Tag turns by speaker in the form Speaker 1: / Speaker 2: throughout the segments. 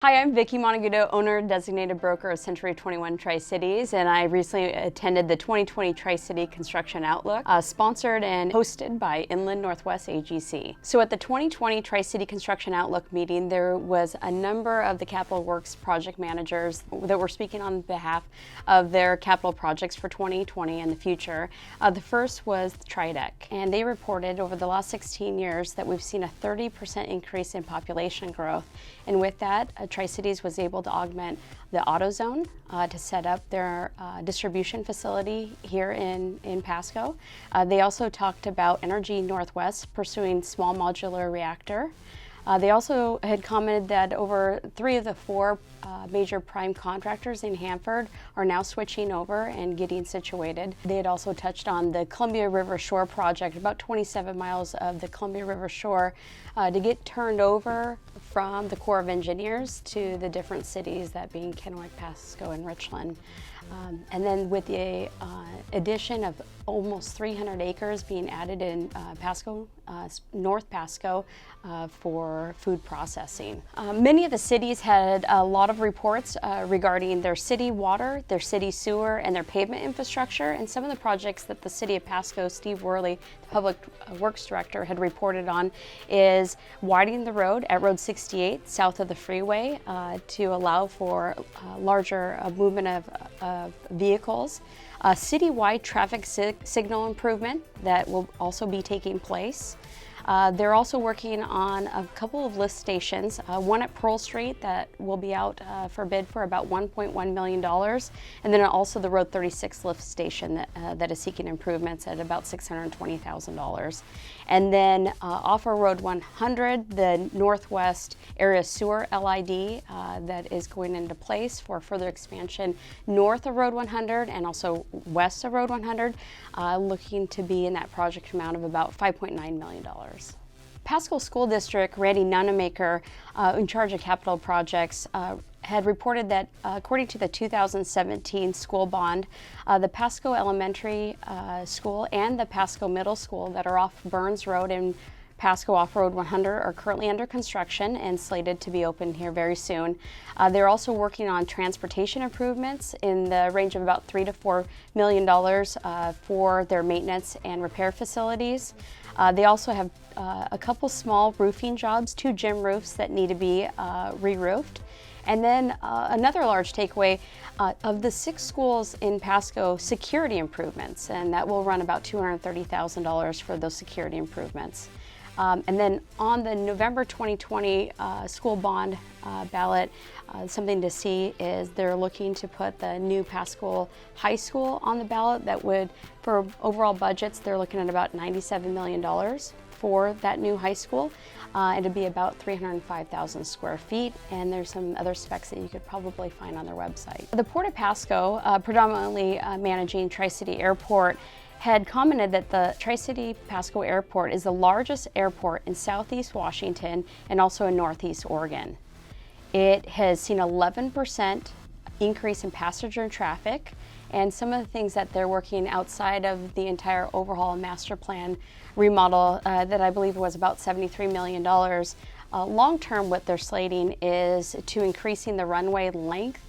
Speaker 1: Hi, I'm Vicki Monteagudo, owner and designated broker of Century 21 Tri-Cities, and I recently attended the 2020 Tri-City Construction Outlook, sponsored and hosted by Inland Northwest AGC. So at the 2020 Tri-City Construction Outlook meeting, there was a number of the Capital Works project managers that were speaking on behalf of their capital projects for 2020 and the future. The first was Tridec, and they reported over the last 16 years that we've seen a 30% increase in population growth, and with that, Tri-Cities was able to augment the AutoZone to set up their distribution facility here in Pasco. They also talked about Energy Northwest pursuing small modular reactor. They also had commented that over 3 of the 4 major prime contractors in Hanford are now switching over and getting situated. They had also touched on the Columbia River Shore project, about 27 miles of the Columbia River Shore, to get turned over from the Corps of Engineers to the different cities, that being Kennewick, Pasco, and Richland. And then with the addition of almost 300 acres being added in Pasco, North Pasco, for food processing. Many of the cities had a lot of reports regarding their city water, their city sewer, and their pavement infrastructure. And some of the projects that the city of Pasco, Steve Worley, the Public Works Director, had reported on is widening the road at Road 68 south of the freeway to allow for larger movement of vehicles. Citywide traffic signal improvement that will also be taking place. They're also working on a couple of lift stations, one at Pearl Street that will be out for bid for about $1.1 million, and then also the Road 36 lift station that is seeking improvements at about $620,000. And then off of Road 100, the Northwest Area Sewer LID that is going into place for further expansion north of Road 100 and also west of Road 100, looking to be in that project amount of about $5.9 million. Pasco School District, Randy Nunemaker, in charge of capital projects, had reported that according to the 2017 school bond, the Pasco Elementary School and the Pasco Middle School that are off Burns Road and Pasco off Road 100 are currently under construction and slated to be open here very soon. They're also working on transportation improvements in the range of about $3 to $4 million for their maintenance and repair facilities. They also have a couple small roofing jobs, 2 gym roofs that need to be re-roofed. And then another large takeaway of the 6 schools in Pasco, security improvements, and that will run about $230,000 for those security improvements. And then on the November 2020 school bond ballot, something to see is they're looking to put the new Pasco High School on the ballot. That would, for overall budgets, they're looking at about $97 million for that new high school. It'd be about 305,000 square feet, and there's some other specs that you could probably find on their website. The Port of Pasco, predominantly managing Tri-City Airport, had commented that the Tri-City Pasco Airport is the largest airport in Southeast Washington and also in Northeast Oregon. It has seen 11% increase in passenger traffic, and some of the things that they're working outside of the entire overhaul and master plan remodel that I believe was about $73 million. Long-term, what they're slating is to increasing the runway length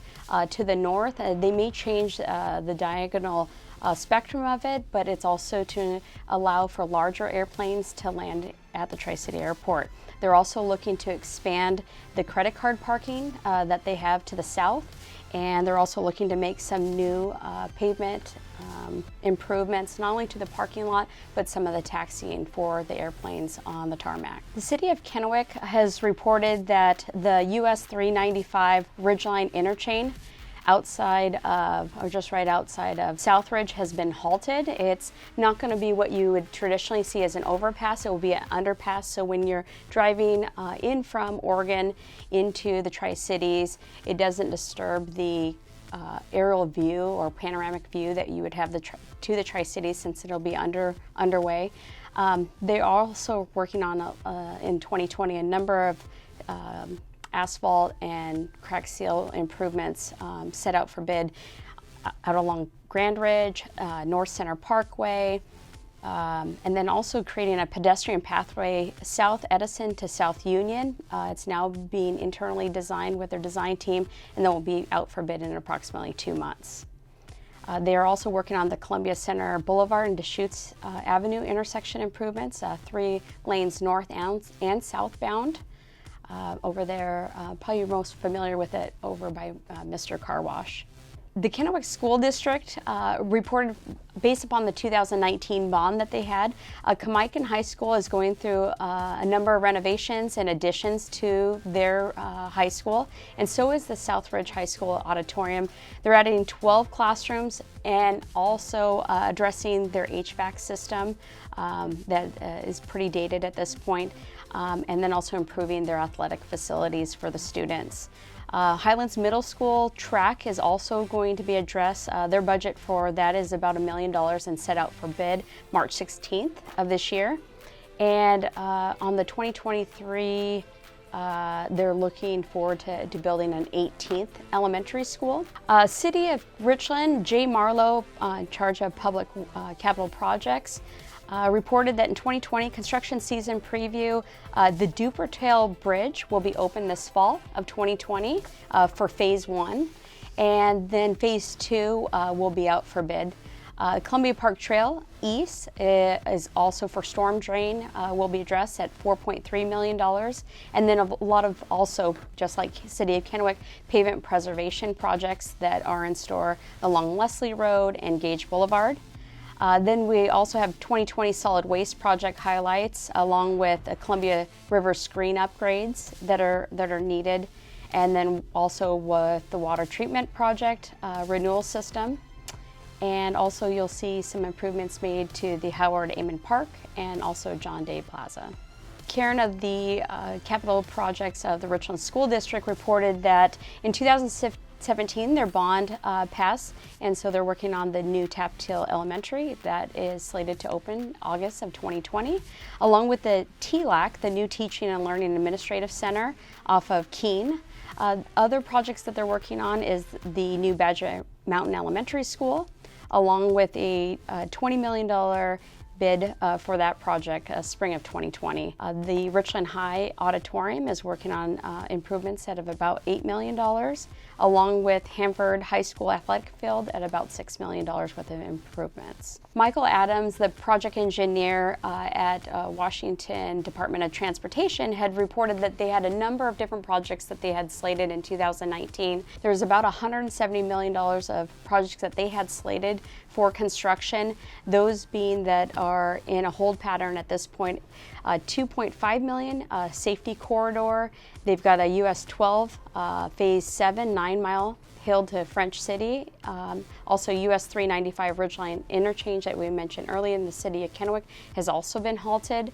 Speaker 1: to the north. They may change the diagonal spectrum of it, but it's also to allow for larger airplanes to land at the Tri-City Airport. They're also looking to expand the credit card parking that they have to the south, and they're also looking to make some new pavement improvements, not only to the parking lot, but some of the taxiing for the airplanes on the tarmac. The city of Kennewick has reported that the US 395 Ridgeline interchange outside of, or just right outside of Southridge has been halted. It's not going to be what you would traditionally see as an overpass. It will be an underpass. So when you're driving in from Oregon into the Tri-Cities, it doesn't disturb the aerial view or panoramic view that you would have to the Tri-Cities, since it'll be underway. They are also working on in 2020 a number of asphalt and crack seal improvements set out for bid out along Grand Ridge, North Center Parkway, And then also creating a pedestrian pathway South Edison to South Union. It's now being internally designed with their design team, and then will be out for bid in approximately 2 months. They are also working on the Columbia Center Boulevard and Deschutes Avenue intersection improvements, 3 lanes north and southbound. Over there, probably you're most familiar with it over by Mr. Car Wash. The Kennewick School District reported, based upon the 2019 bond that they had, Kamiakin High School is going through a number of renovations and additions to their high school, and so is the Southridge High School auditorium. They're adding 12 classrooms and also addressing their HVAC system that is pretty dated at this point, and then also improving their athletic facilities for the students. Highlands Middle School track is also going to be addressed. Their budget for that is about $1 million and set out for bid March 16th of this year. And on the 2023, they're looking forward to building an 18th elementary school. City of Richland, Jay Marlowe, in charge of public capital projects, reported that in 2020 construction season preview, the Dupertail Bridge will be open this fall of 2020 for phase 1, and then phase 2 will be out for bid. Columbia Park Trail East is also for storm drain, will be addressed at $4.3 million, and then a lot of also, just like City of Kennewick, pavement preservation projects that are in store along Leslie Road and Gage Boulevard. Then we also have 2020 solid waste project highlights, along with Columbia River screen upgrades that are needed, and then also with the water treatment project renewal system. And also you'll see some improvements made to the Howard Amon Park and also John Day Plaza. Karen of the capital projects of the Richland School District reported that in 2017 their bond passed, and so they're working on the new Taptil Elementary that is slated to open August of 2020, along with the TLAC, the new Teaching and Learning Administrative Center off of Keene. Other projects that they're working on is the new Badger Mountain Elementary School, along with a $20 million bid for that project, spring of 2020. The Richland High Auditorium is working on improvements at about $8 million, along with Hanford High School Athletic Field at about $6 million worth of improvements. Michael Adams, the project engineer at Washington Department of Transportation, had reported that they had a number of different projects that they had slated in 2019. There's about $170 million of projects that they had slated for construction, those being that are in a hold pattern at this point. 2.5 million safety corridor. They've got a US 12 phase 7 9-mile Hill to French City. Also US 395 Ridgeline interchange that we mentioned earlier in the City of Kennewick has also been halted.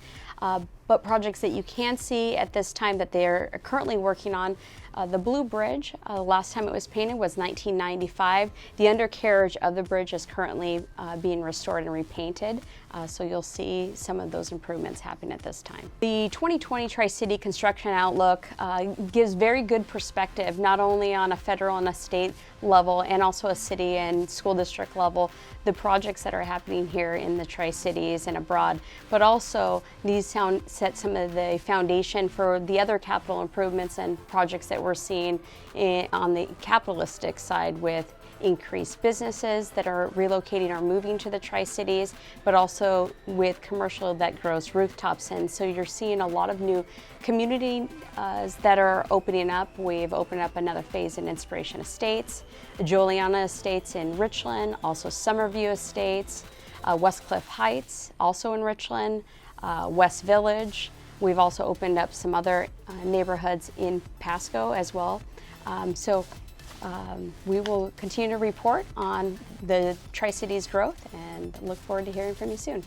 Speaker 1: But projects that you can see at this time that they're currently working on, the Blue Bridge, last time it was painted was 1995. The undercarriage of the bridge is currently being restored and repainted, so you'll see some of those improvements happen at this time. The 2020 Tri-City Construction Outlook gives very good perspective, not only on a federal and a state level and also a city and school district level, the projects that are happening here in the Tri-Cities and abroad, but also these set some of the foundation for the other capital improvements and projects that we're seeing on the capitalistic side, with increased businesses that are relocating or moving to the Tri-Cities, but also with commercial that grows rooftops. And so you're seeing a lot of new communities that are opening up. We've opened up another phase in Inspiration Estates, Juliana Estates in Richland, also Summerview Estates, Westcliff Heights, also in Richland, West Village. We've also opened up some other neighborhoods in Pasco as well. We will continue to report on the Tri-Cities growth and look forward to hearing from you soon.